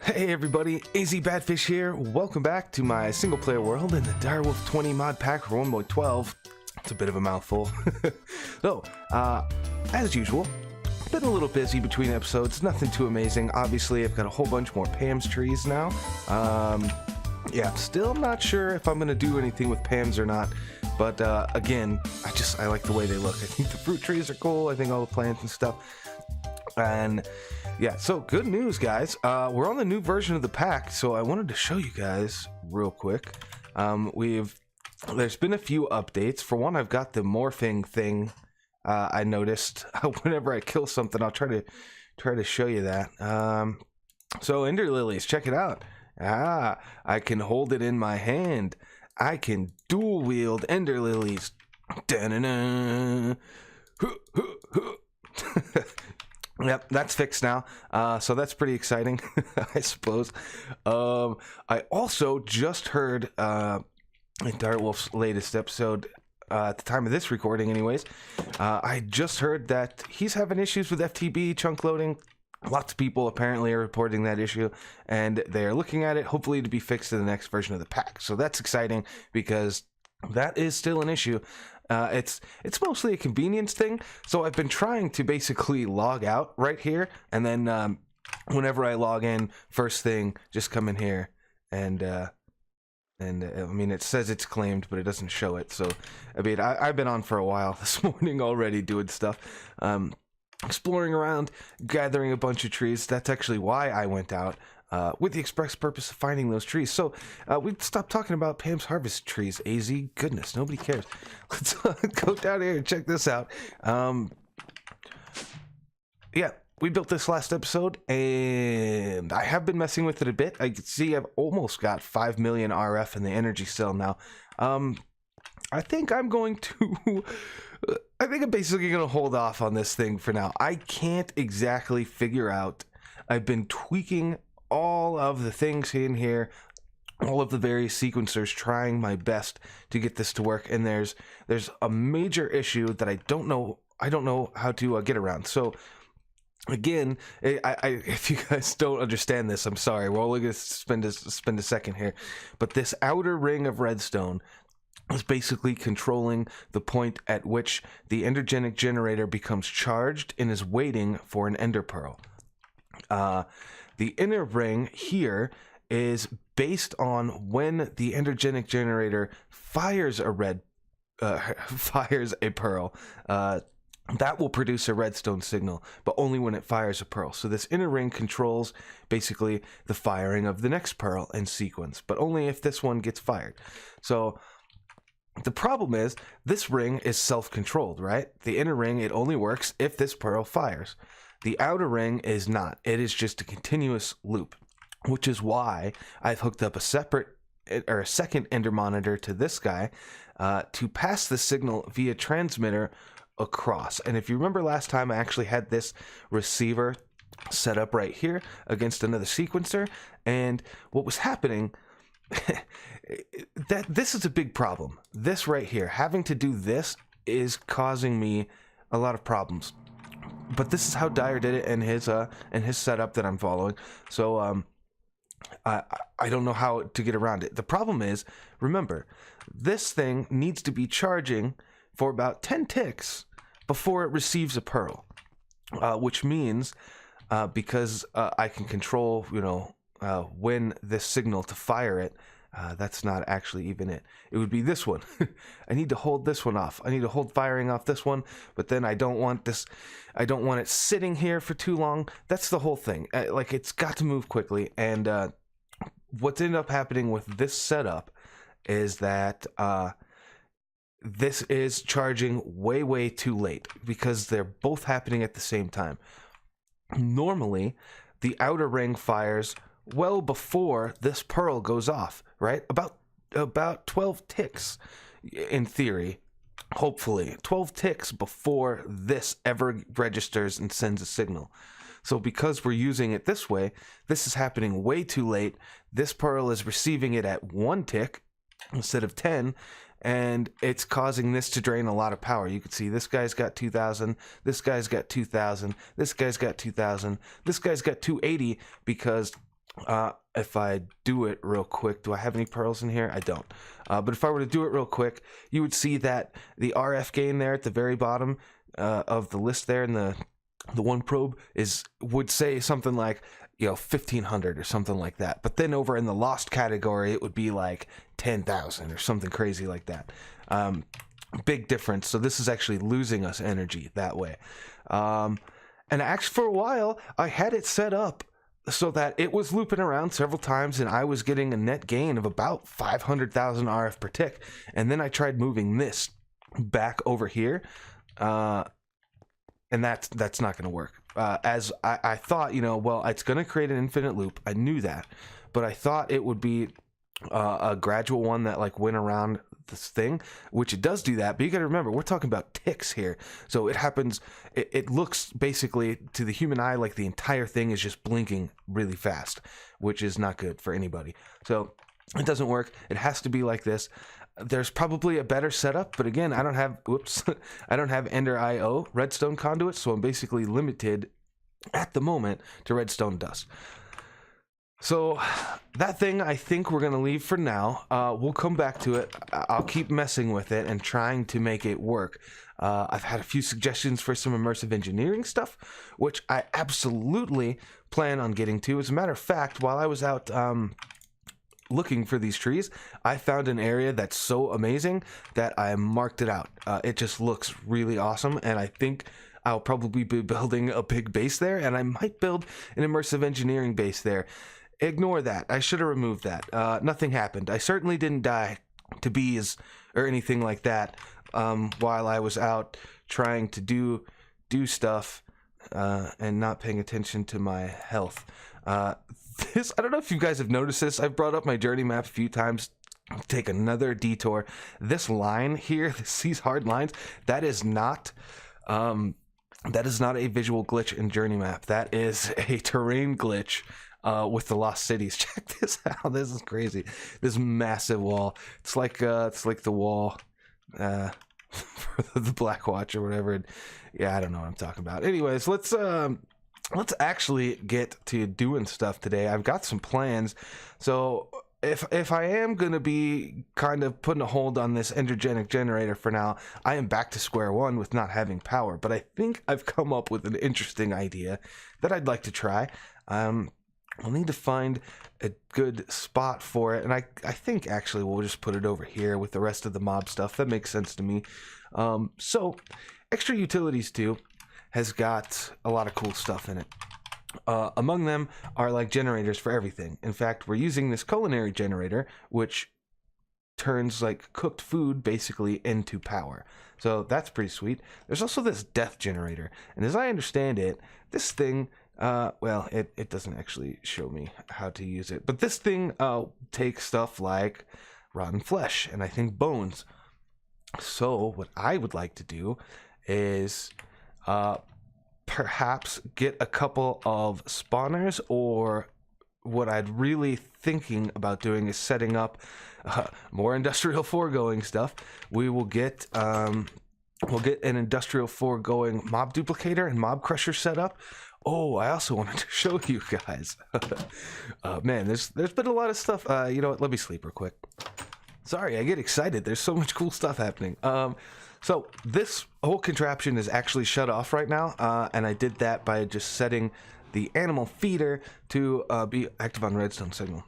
Hey everybody, AZ Badfish here. Welcome back to my single player world in the Direwolf20 mod pack for 1.12. It's a bit of a mouthful. So, as usual, been a little busy between episodes, nothing too amazing. Obviously, I've got a whole bunch more Pam's trees now. Yeah, still not sure if I'm going to do anything with Pam's or not. But again, I like the way they look. I think the fruit trees are cool. I think all the plants and stuff. And yeah, so good news, guys. We're on the new version of the pack, so I wanted to show you guys real quick. There's been a few updates. For one, I've got the morphing thing. I noticed whenever I kill something, I'll try to show you that. So Ender Lilies, check it out. I can hold it in my hand. I can dual wield Ender Lilies. Da-na-na. Yep, that's fixed now. So that's pretty exciting, I suppose. I also just heard in Direwolf's latest episode, at the time of this recording anyways, I just heard that he's having issues with FTB chunk loading. Lots of people apparently are reporting that issue, and they are looking at it, hopefully to be fixed in the next version of the pack. So that's exciting, because that is still an issue. It's mostly a convenience thing, so I've been trying to basically log out right here, and then whenever I log in, first thing, just come in here, and I mean, it says it's claimed, but it doesn't show it. So I mean, I've been on for a while this morning already doing stuff, exploring around, gathering a bunch of trees. That's actually why I went out. With the express purpose of finding those trees. So we stopped talking about Pam's harvest trees. AZ, goodness, nobody cares. Let's go down here and check this out. Yeah, we built this last episode, and I have been messing with it a bit. I can see I've almost got 5 million RF in the energy cell now. I think I'm going to... I think I'm basically going to hold off on this thing for now. I can't exactly figure out... I've been tweaking all of the things in here, all of the various sequencers, trying my best to get this to work, and there's a major issue that I don't know how to get around. So again, if you guys don't understand this, I'm sorry. We're only going to spend a second here, but this outer ring of redstone is basically controlling the point at which the endergenic generator becomes charged and is waiting for an ender pearl. The inner ring here is based on when the endergenic generator fires a pearl. That will produce a redstone signal, but only when it fires a pearl. So this inner ring controls basically the firing of the next pearl in sequence, but only if this one gets fired. So the problem is this ring is self-controlled, right? The inner ring, it only works if this pearl fires. The outer ring is not. It is just a continuous loop, which is why I've hooked up a second ender monitor to this guy to pass the signal via transmitter across. And if you remember last time, I actually had this receiver set up right here against another sequencer, and what was happening that this is a big problem. This right here, having to do this, is causing me a lot of problems. But this is how Dyer did it in his setup that I'm following. So I don't know how to get around it. The problem is, remember, this thing needs to be charging for about 10 ticks before it receives a pearl, which means because I can control, when this signal to fire it. That's not actually even it. It would be this one. I need to hold this one off. I need to hold firing off this one, but then I don't want this. I don't want it sitting here for too long. That's the whole thing. Like, it's got to move quickly. And what's ended up happening with this setup is that this is charging way, way too late because they're both happening at the same time. Normally, the outer ring fires well before this pearl goes off, right? About 12 ticks in theory, hopefully 12 ticks before this ever registers and sends a signal. So because we're using it this way, this is happening way too late. This pearl is receiving it at 1 tick instead of 10, and it's causing this to drain a lot of power. You can see this guy's got 2,000, this guy's got 2,000, this guy's got 2,000, this guy's got 280 because If I do it real quick, do I have any pearls in here? I don't. But if I were to do it real quick, you would see that the RF gain there at the very bottom of the list there in the one probe would say something like, 1,500 or something like that. But then over in the lost category, it would be like 10,000 or something crazy like that. Big difference. So this is actually losing us energy that way. And actually for a while, I had it set up so that it was looping around several times and I was getting a net gain of about 500,000 RF per tick. And then I tried moving this back over here. And that's not going to work. As I thought, well, it's going to create an infinite loop. I knew that, but I thought it would be a gradual one that like went around this thing, which it does do that. But you got to remember, we're talking about ticks here. So it happens, it looks basically to the human eye like the entire thing is just blinking really fast, which is not good for anybody. So it doesn't work. It has to be like this. There's probably a better setup, but again, I don't have Ender IO redstone conduits, so I'm basically limited at the moment to redstone dust. So that thing I think we're going to leave for now. We'll come back to it. I'll keep messing with it and trying to make it work. I've had a few suggestions for some immersive engineering stuff, which I absolutely plan on getting to. As a matter of fact, while I was out looking for these trees, I found an area that's so amazing that I marked it out. It just looks really awesome, and I think I'll probably be building a big base there, and I might build an immersive engineering base there. Ignore that. I should have removed that. Nothing happened. I certainly didn't die to bees or anything like that while I was out trying to do stuff and not paying attention to my health. I don't know if you guys have noticed this. I've brought up my journey map a few times. I'll take another detour. This line here, these hard lines, that is not a visual glitch in journey map. That is a terrain glitch with the lost cities. Check this out. This is crazy. This massive wall. It's like the wall for the Black Watch or whatever. Yeah, I don't know what I'm talking about. Anyways, let's actually get to doing stuff today. I've got some plans. So if I am going to be kind of putting a hold on this endergenic generator for now, I am back to square one with not having power. But I think I've come up with an interesting idea that I'd like to try. We'll need to find a good spot for it. And I think actually we'll just put it over here with the rest of the mob stuff. That makes sense to me. So Extra Utilities 2 has got a lot of cool stuff in it. Among them are like generators for everything. In fact, we're using this culinary generator, which turns like cooked food basically into power. So that's pretty sweet. There's also this death generator. And as I understand it, this thing, well, it doesn't actually show me how to use it. But this thing takes stuff like rotten flesh and I think bones. So what I would like to do is perhaps get a couple of spawners, or what I'd really thinking about doing is setting up more industrial foregoing stuff. We will get we'll get an industrial foregoing mob duplicator and mob crusher set up. Oh, I also wanted to show you guys. Man, there's been a lot of stuff. You know what? Let me sleep real quick. Sorry, I get excited. There's so much cool stuff happening. So this whole contraption is actually shut off right now, and I did that by just setting the animal feeder to be active on redstone signal.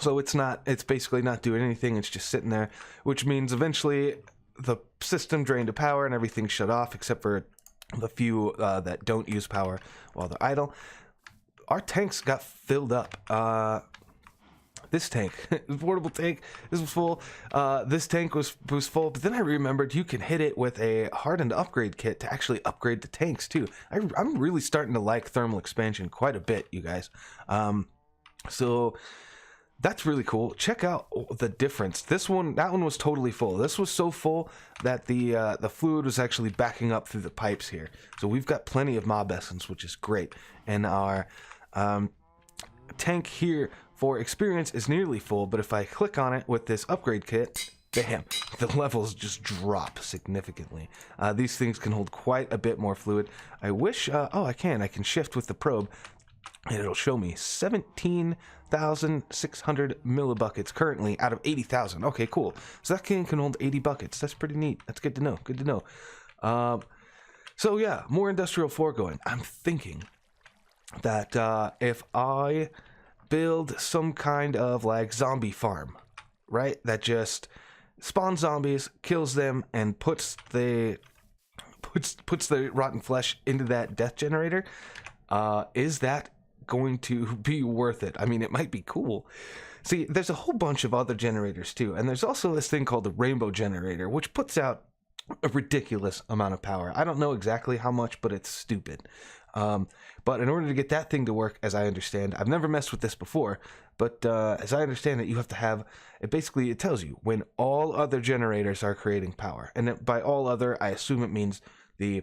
So it's basically not doing anything. It's just sitting there, which means eventually the system drained of power and everything shut off except for the few that don't use power while they're idle. Our tanks got filled up. This tank, the portable tank, this was full. This tank was full, but then I remembered you can hit it with a hardened upgrade kit to actually upgrade the tanks too. I'm really starting to like thermal expansion quite a bit, you guys. So that's really cool. Check out the difference. That one was totally full. This was so full that the fluid was actually backing up through the pipes here. So we've got plenty of mob essence, which is great. And our tank here for experience is nearly full, but if I click on it with this upgrade kit, bam, the levels just drop significantly. These things can hold quite a bit more fluid. I wish, oh, I can shift with the probe. and it'll show me 17,600 millibuckets currently out of 80,000. Okay, cool. So that can hold 80 buckets. That's pretty neat. That's good to know. Good to know. So yeah, more industrial foregoing. I'm thinking that if I build some kind of like zombie farm, right, that just spawns zombies, kills them, and puts the rotten flesh into that death generator, is that going to be worth it? I mean, it might be cool. See, there's a whole bunch of other generators too, and there's also this thing called the rainbow generator, which puts out a ridiculous amount of power. I don't know exactly how much, but it's stupid. But in order to get that thing to work, as I understand, I've never messed with this before, but as I understand it, you have to have it. Basically, it tells you when all other generators are creating power, and by all other, I assume it means the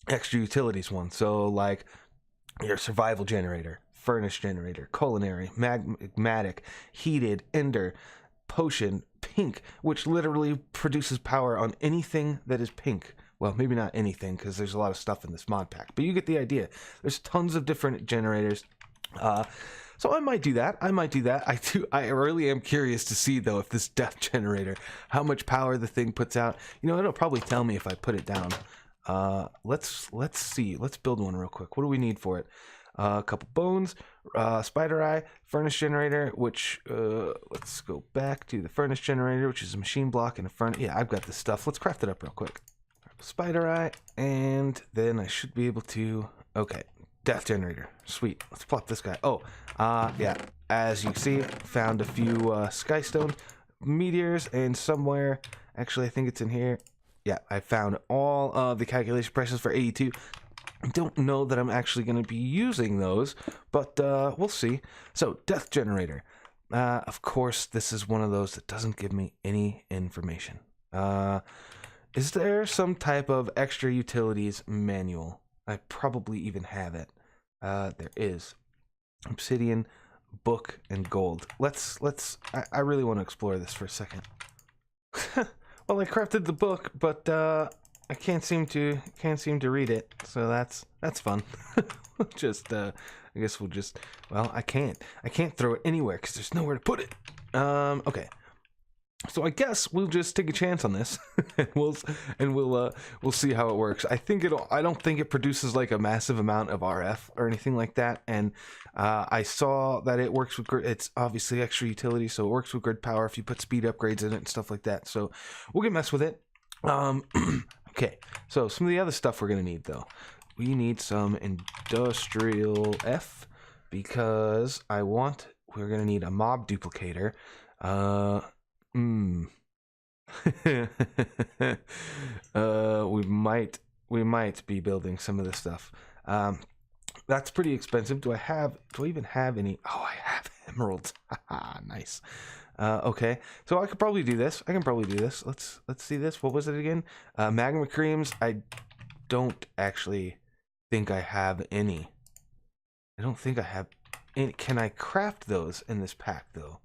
extra utilities one. So like your survival generator, furnace generator, culinary, magmatic, heated, ender, potion, pink, which literally produces power on anything that is pink. Well, maybe not anything, because there's a lot of stuff in this mod pack, but you get the idea. There's tons of different generators. So I might do that. I really am curious to see, though, if this death generator, how much power the thing puts out. You know, it'll probably tell me if I put it down. Let's see. Let's build one real quick. What do we need for it? A couple bones, spider eye, furnace generator, which, let's go back to the furnace generator, which is a machine block and a furnace. Yeah, I've got this stuff. Let's craft it up real quick. Spider eye, and then I should be able to, okay, death generator. Sweet. Let's plop this guy. Oh, yeah, as you see, found a few skystone meteors, and somewhere, actually, I think it's in here. Yeah, I found all of the calculation prices for 82. I don't know that I'm actually going to be using those, but we'll see. So, death generator. Of course, this is one of those that doesn't give me any information. Is there some type of extra utilities manual? I probably even have it. There is. Obsidian, book, and gold. I really want to explore this for a second. Well, I crafted the book, but I can't seem to read it, so that's fun. Just I guess we'll just, well, I can't throw it anywhere because there's nowhere to put it. Okay, so I guess we'll just take a chance on this, and we'll see how it works. I don't think it produces like a massive amount of RF or anything like that, and I saw that it works with it's obviously extra utility, so it works with grid power if you put speed upgrades in it and stuff like that. So we'll get mess with it. Okay, so some of the other stuff we're gonna need, though. We need some industrial F, because we're gonna need a mob duplicator. We might be building some of this stuff. That's pretty expensive. Do I even have any? Oh, I have emeralds. Nice. Okay, so I could probably do this. Let's see this. What was it again? Magma creams. I don't actually think I have any. I don't think I have any. Can I craft those in this pack, though?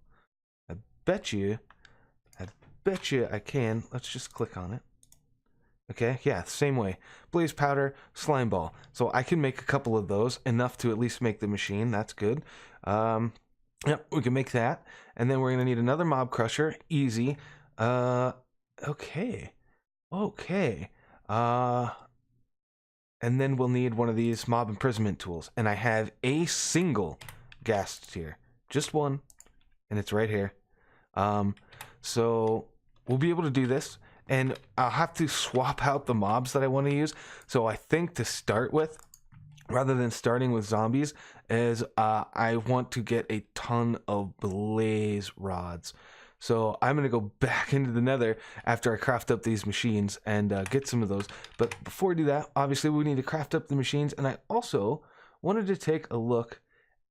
I bet you I can. Let's just click on it. Okay, yeah, same way. Blaze powder, slime ball. So I can make a couple of those, enough to at least make the machine. That's good. Yep, we can make that. And then we're going to need another mob crusher. Easy. Okay. And then we'll need one of these mob imprisonment tools. And I have a single gas tier. Just one. And it's right here. So we'll be able to do this. And I'll have to swap out the mobs that I want to use. So I think to start with, rather than starting with zombies, is I want to get a ton of blaze rods. So I'm going to go back into the nether after I craft up these machines and get some of those. But before we do that, obviously we need to craft up the machines. And I also wanted to take a look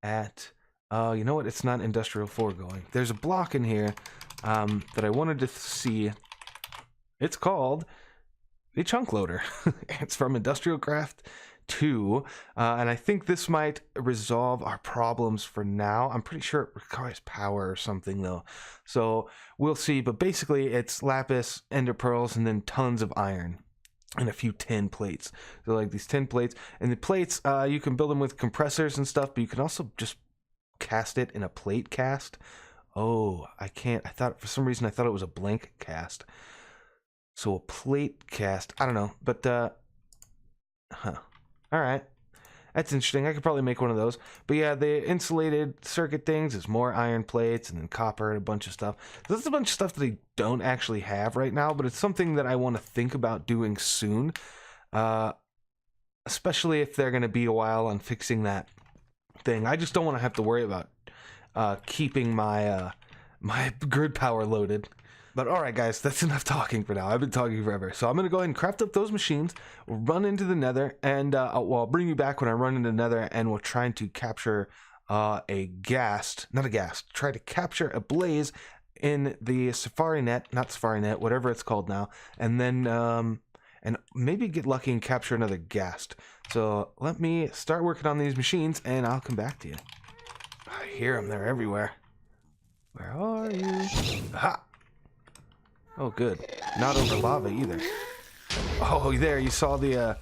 at, you know what, it's not industrial foregoing. There's a block in here that I wanted to see. It's called the chunk loader. It's from Industrial Craft 2, and I think this might resolve our problems for now. I'm pretty sure it requires power or something, though, so we'll see. But basically, it's lapis, ender pearls, and then tons of iron. and a few tin plates. So like these tin plates, and the plates, you can build them with compressors and stuff, but you can also just cast it in a plate cast. Oh, I can't. I thought, for some reason, I thought it was a blank cast. So a plate cast. I don't know, but all right. That's interesting. I could probably make one of those. But yeah, the insulated circuit things is more iron plates and then copper and a bunch of stuff. So that's a bunch of stuff that I don't actually have right now, but it's something that I want to think about doing soon. Especially if they're going to be a while on fixing that thing. I just don't want to have to worry about keeping my my grid power loaded. But alright guys, that's enough talking for now. I've been talking forever. So I'm going to go ahead and craft up those machines, run into the nether, and I'll bring you back when I run into the nether, and we're trying to capture try to capture a blaze in the safari net, whatever it's called now, and then and maybe get lucky and capture another ghast. So let me start working on these machines, and I'll come back to you. I hear them, they're everywhere. Where are you? Aha! Oh, good. Not over lava either. Oh, there, you saw the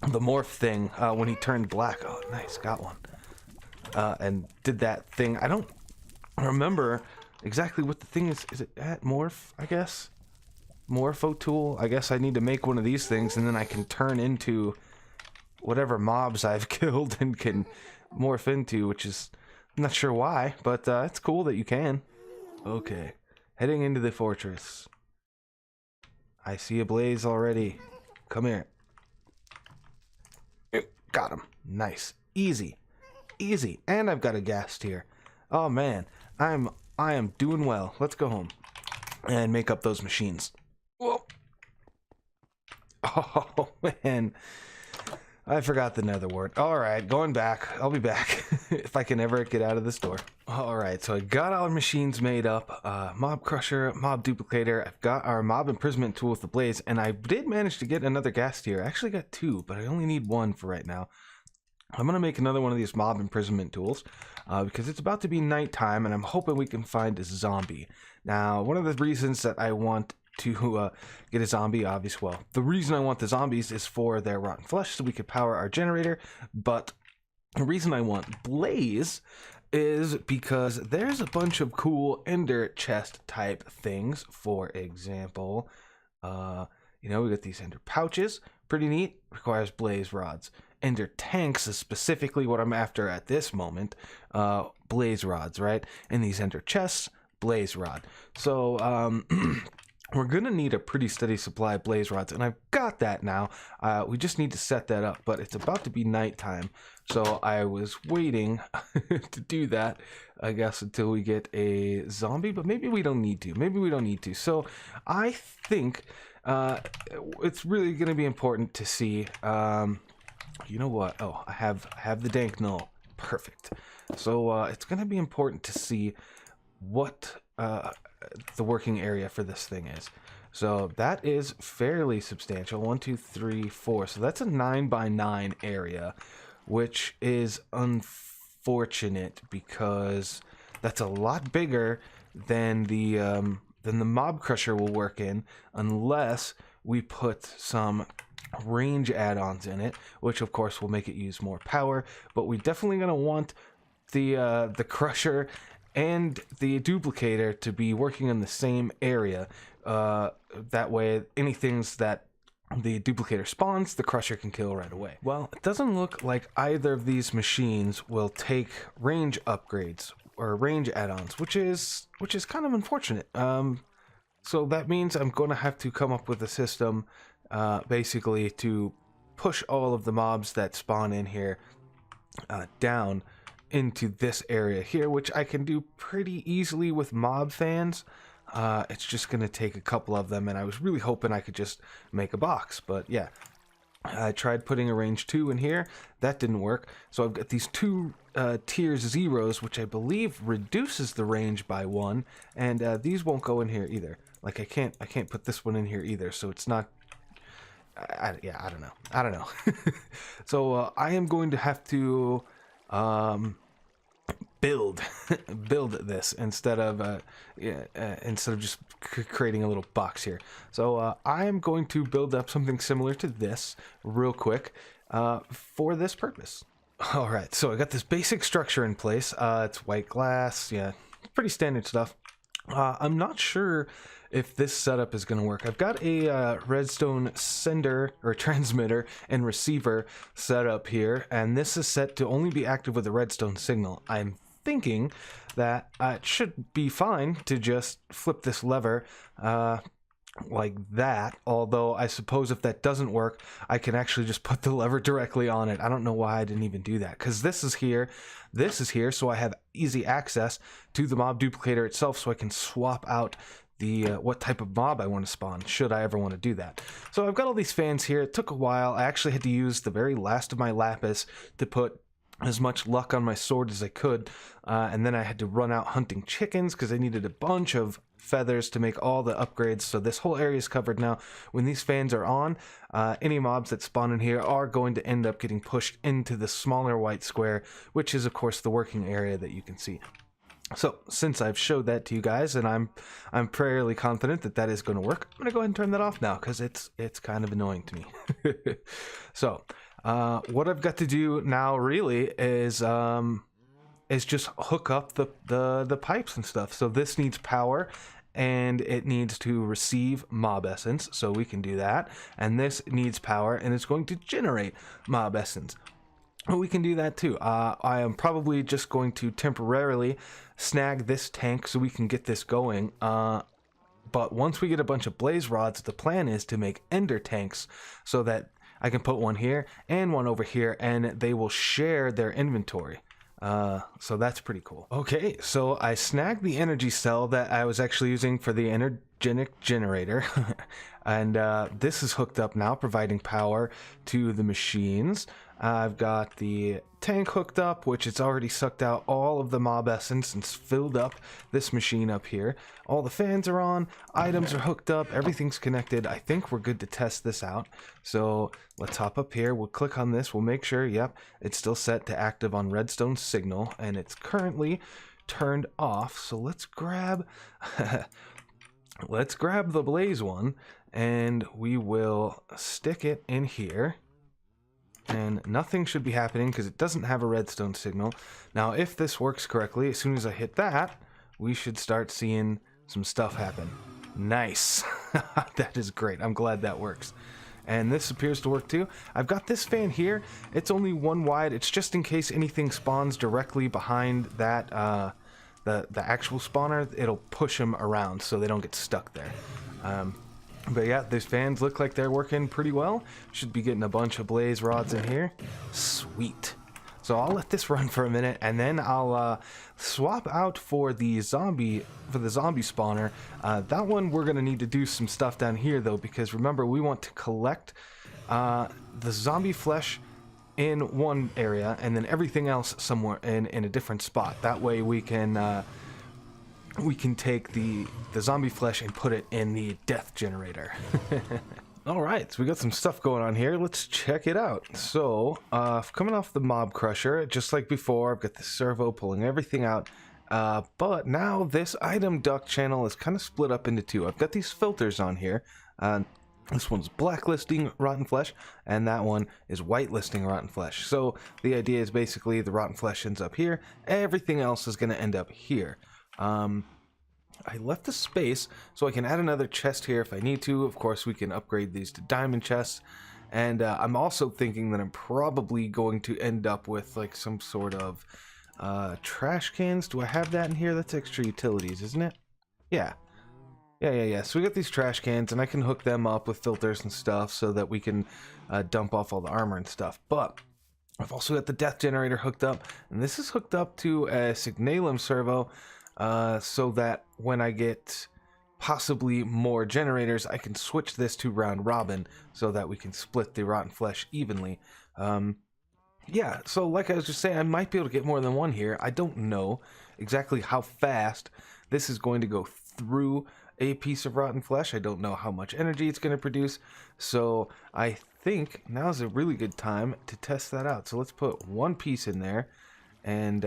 morph thing when he turned black. Oh, nice, got one. And did that thing. I don't remember exactly what the thing is. Is it at morph, I guess? Morpho tool? I guess I need to make one of these things, and then I can turn into whatever mobs I've killed and can morph into, which is, I'm not sure why, but it's cool that you can. Okay. Heading into the fortress. I see a blaze already. Come here. Got him. Nice. Easy. Easy. And I've got a ghast here. Oh man. I am doing well. Let's go home and make up those machines. Whoa. Oh man. I forgot the nether wart. Alright, going back. I'll be back if I can ever get out of this door. Alright, so I got our machines made up. Mob crusher, mob duplicator. I've got our mob imprisonment tool with the blaze, and I did manage to get another ghast here. I actually got two, but I only need one for right now. I'm going to make another one of these mob imprisonment tools because it's about to be nighttime, and I'm hoping we can find a zombie. Now, one of the reasons that I want to get a zombie, obviously, well, the reason I want the zombies is for their rotten flesh so we could power our generator, but the reason I want blaze is because there's a bunch of cool ender chest type things. For example, we got these ender pouches, pretty neat, requires blaze rods. Ender tanks is specifically what I'm after at this moment, blaze rods, right? And these ender chests, blaze rod. So we're gonna need a pretty steady supply of blaze rods, and I've got that now. We just need to set that up, but it's about to be nighttime, so I was waiting to do that, I guess, until we get a zombie, but maybe we don't need to. So I think it's really gonna be important to see, you know what? Oh, I have the dank null. Perfect. So it's gonna be important to see what the working area for this thing is. So that is fairly substantial. 1, 2, 3, 4. So that's a 9x9 area, which is unfortunate because that's a lot bigger than the mob crusher will work in, unless we put some range add-ons in it, which of course will make it use more power. But we're definitely gonna want the crusher and the duplicator to be working in the same area. That way, anything that the duplicator spawns, the crusher can kill right away. Well, it doesn't look like either of these machines will take range upgrades or range add-ons, which is kind of unfortunate. So that means I'm going to have to come up with a system, basically to push all of the mobs that spawn in here down into this area here, which I can do pretty easily with mob fans. It's just gonna take a couple of them, and I was really hoping I could just make a box, but yeah, I tried putting a range 2 in here. That didn't work. So I've got these two tier 0s, which I believe reduces the range by 1, and these won't go in here either. Like I can't put this one in here either, so it's not. Yeah, I don't know. So I am going to have to build build this instead of just creating a little box here. So I am going to build up something similar to this real quick for this purpose. All right, so I got this basic structure in place. It's white glass, yeah, pretty standard stuff. I'm not sure if this setup is going to work. I've got a redstone sender or transmitter and receiver set up here, and this is set to only be active with a redstone signal. I'm thinking that it should be fine to just flip this lever like that, although I suppose if that doesn't work, I can actually just put the lever directly on it. I don't know why I didn't even do that, because this is here, so I have easy access to the mob duplicator itself, so I can swap out the what type of mob I want to spawn, should I ever want to do that. So I've got all these fans here. It took a while. I actually had to use the very last of my lapis to put as much luck on my sword as I could, and then I had to run out hunting chickens because I needed a bunch of feathers to make all the upgrades. So this whole area is covered now. When these fans are on, any mobs that spawn in here are going to end up getting pushed into the smaller white square, which is of course the working area that you can see. So since I've showed that to you guys, and I'm fairly confident that that is going to work, I'm going to go ahead and turn that off now because it's kind of annoying to me. So what I've got to do now really is just hook up the pipes and stuff. So this needs power, and it needs to receive mob essence, so we can do that. And this needs power, and it's going to generate mob essence. We can do that too. I am probably just going to temporarily snag this tank so we can get this going. But once we get a bunch of blaze rods, the plan is to make ender tanks so that I can put one here and one over here, and they will share their inventory. So that's pretty cool. Okay, so I snagged the energy cell that I was actually using for the energenic generator. And this is hooked up now, providing power to the machines. I've got the tank hooked up, which it's already sucked out all of the mob essence and filled up this machine up here. All the fans are on, items are hooked up, everything's connected. I think we're good to test this out. So let's hop up here, we'll click on this, we'll make sure, yep, it's still set to active on redstone signal, and it's currently turned off. So let's grab let's grab the blaze one, and we will stick it in here. And nothing should be happening because it doesn't have a redstone signal. Now, if this works correctly, as soon as I hit that, we should start seeing some stuff happen. Nice. That is great. I'm glad that works. And this appears to work too. I've got this fan here. It's only one wide. It's just in case anything spawns directly behind that, the actual spawner. It'll push them around so they don't get stuck there. But yeah, these fans look like they're working pretty well. Should be getting a bunch of blaze rods in here. Sweet. So I'll let this run for a minute, and then I'll swap out for the zombie spawner. That one we're gonna need to do some stuff down here though, because remember, we want to collect the zombie flesh in one area and then everything else somewhere in a different spot. That way we can take the zombie flesh and put it in the death generator. Alright, so we got some stuff going on here. Let's check it out. So, coming off the mob crusher, just like before, I've got the servo pulling everything out. But now this item duct channel is kind of split up into two. I've got these filters on here. This one's blacklisting rotten flesh, and that one is whitelisting rotten flesh. So the idea is basically the rotten flesh ends up here, everything else is going to end up here. I left a space so I can add another chest here if I need to. Of course, we can upgrade these to diamond chests. And I'm also thinking that I'm probably going to end up with like some sort of trash cans. Do I have that in here? That's extra utilities, isn't it? Yeah. So we got these trash cans, and I can hook them up with filters and stuff so that we can dump off all the armor and stuff. But I've also got the death generator hooked up, and this is hooked up to a signalum servo. So that when I get possibly more generators, I can switch this to round robin so that we can split the rotten flesh evenly. Yeah, so like I was just saying, I might be able to get more than one here. I don't know exactly how fast this is going to go through a piece of rotten flesh. I don't know how much energy it's going to produce. So I think now is a really good time to test that out. So let's put one piece in there, and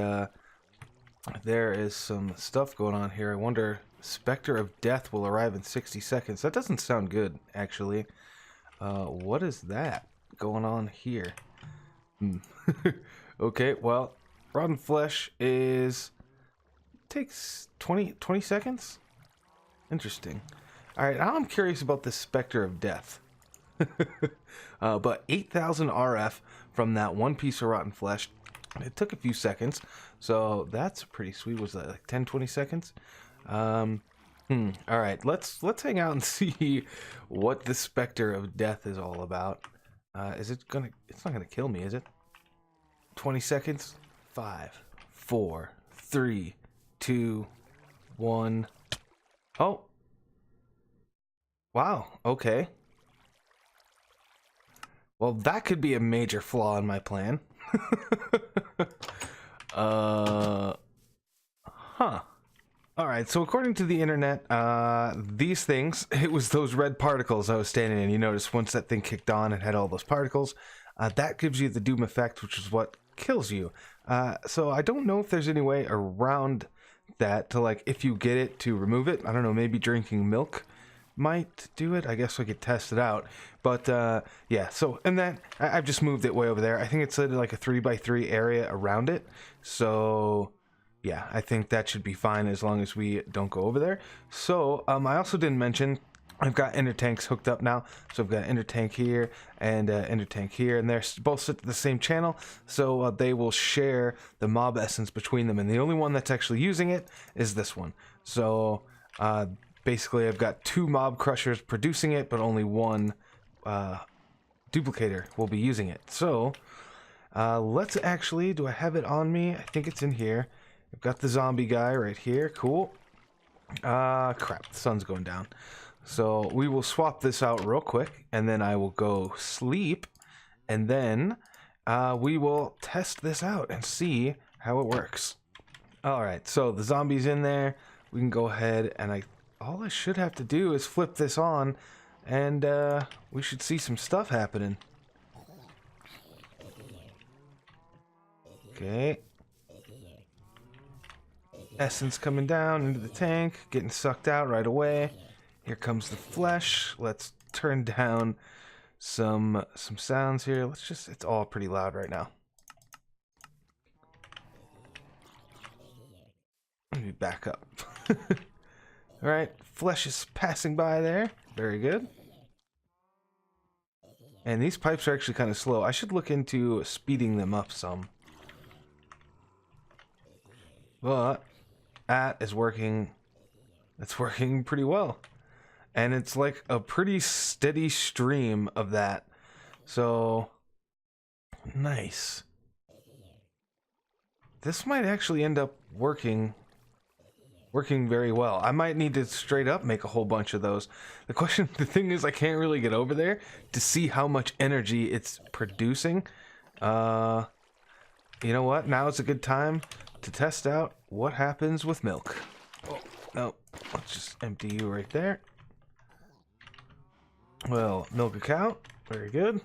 there is some stuff going on here. I wonder, Spectre of Death will arrive in 60 seconds. That doesn't sound good, actually. What is that going on here? Okay, well, rotten flesh takes 20 seconds? Interesting. Alright, now I'm curious about this Spectre of Death. But 8,000 RF from that one piece of rotten flesh. It took a few seconds, so that's pretty sweet. Was that like 10-20 seconds? Alright, let's hang out and see what the Spectre of Death is all about. It's not gonna kill me, is it? 20 seconds? 5, 4, 3, 2, 1. Oh. Wow, okay. Well, that could be a major flaw in my plan. Alright, so according to the internet, these things, it was those red particles I was standing in. You notice once that thing kicked on, it had all those particles. That gives you the doom effect, which is what kills you. So I don't know if there's any way around that to, like, if you get it, to remove it. I don't know, maybe drinking milk might do it. I guess we could test it out. But yeah, so, and then I've just moved it way over there. I think it's like a 3x3 area around it. So yeah, I think that should be fine as long as we don't go over there. So I also didn't mention I've got inner tanks hooked up now. So I've got inner tank here and inner tank here, and they're both sit to the same channel, so they will share the mob essence between them, and the only one that's actually using it is this one. So basically I've got 2 mob crushers producing it, but only 1 duplicator will be using it. So let's actually, do I have it on me? I think it's in here. I've got the zombie guy right here. Cool. Crap, the sun's going down. So we will swap this out real quick, and then I will go sleep, and then we will test this out and see how it works. Alright, so the zombie's in there. We can go ahead, and all I should have to do is flip this on, and we should see some stuff happening. Okay. Essence coming down into the tank, getting sucked out right away. Here comes the flesh. Let's turn down some sounds here. It's all pretty loud right now. Let me back up. Alright, flesh is passing by there. Very good. And these pipes are actually kind of slow. I should look into speeding them up some. But that is working. It's working pretty well. And it's like a pretty steady stream of that. So nice. This might actually end up working very well. I might need to straight up make a whole bunch of those. The thing is, I can't really get over there to see how much energy it's producing. You know what? Now is a good time to test out what happens with milk. Oh, no. Let's just empty you right there. Well, milk a cow. Very good.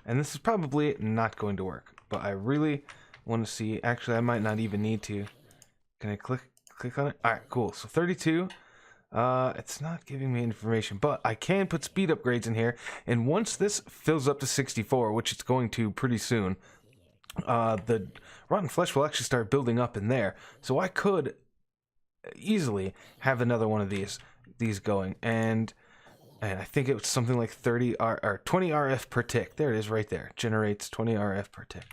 And this is probably not going to work, but I really want to see. Actually, I might not even need to. Can I click on it? Alright, cool. So 32. It's not giving me information, but I can put speed upgrades in here, and once this fills up to 64, which it's going to pretty soon, the rotten flesh will actually start building up in there. So I could easily have another one of these going, and I think it was something like 20 RF per tick. There it is right there. Generates 20 RF per tick.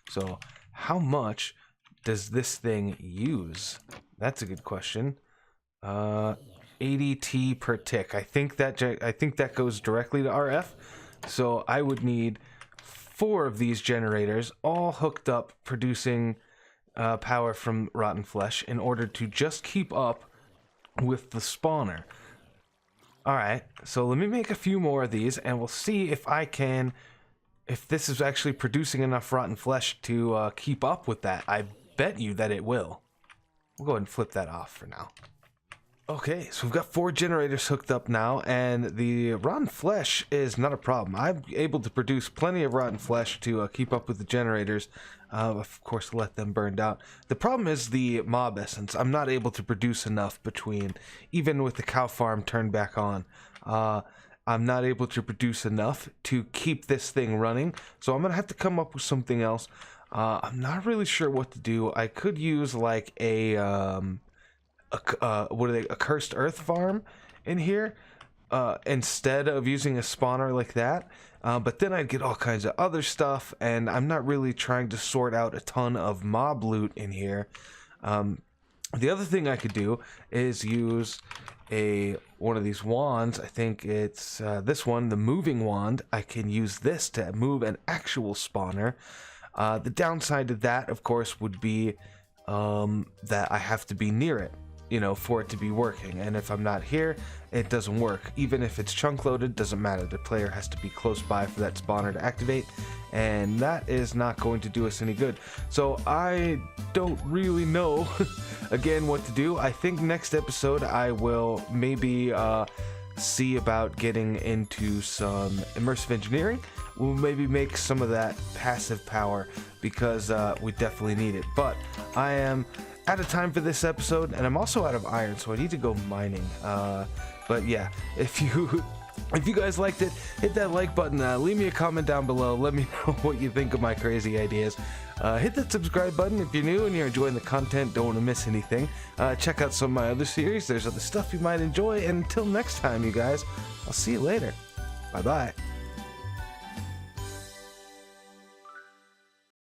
So how much does this thing use? That's a good question. 80 T per tick. I think that goes directly to RF. So I would need 4 of these generators, all hooked up, producing power from rotten flesh, in order to just keep up with the spawner. Alright, so let me make a few more of these, and we'll see if if this is actually producing enough rotten flesh to keep up with that. I bet you that it will. We'll go ahead and flip that off for now. Okay, so we've got 4 generators hooked up now, and the rotten flesh is not a problem. I'm able to produce plenty of rotten flesh to keep up with the generators. Of course, let them burn out. The problem is the mob essence. I'm not able to produce enough between, even with the cow farm turned back on. I'm not able to produce enough to keep this thing running, so I'm gonna have to come up with something else. I'm not really sure what to do. I could use like a cursed earth farm in here instead of using a spawner like that, but then I'd get all kinds of other stuff, and I'm not really trying to sort out a ton of mob loot in here. The other thing I could do is use one of these wands. I think it's this one, the moving wand. I can use this to move an actual spawner. The downside to that, of course, would be that I have to be near it, for it to be working. And if I'm not here, it doesn't work. Even if it's chunk loaded, doesn't matter. The player has to be close by for that spawner to activate, and that is not going to do us any good. So I don't really know, again, what to do. I think next episode I will maybe see about getting into some immersive engineering. We'll maybe make some of that passive power, because we definitely need it. But I am out of time for this episode, and I'm also out of iron, so I need to go mining. But yeah, if you guys liked it, hit that like button, leave me a comment down below, let me know what you think of my crazy ideas. Hit that subscribe button if you're new and you're enjoying the content, don't want to miss anything. Check out some of my other series, there's other stuff you might enjoy, and until next time, you guys, I'll see you later. Bye bye.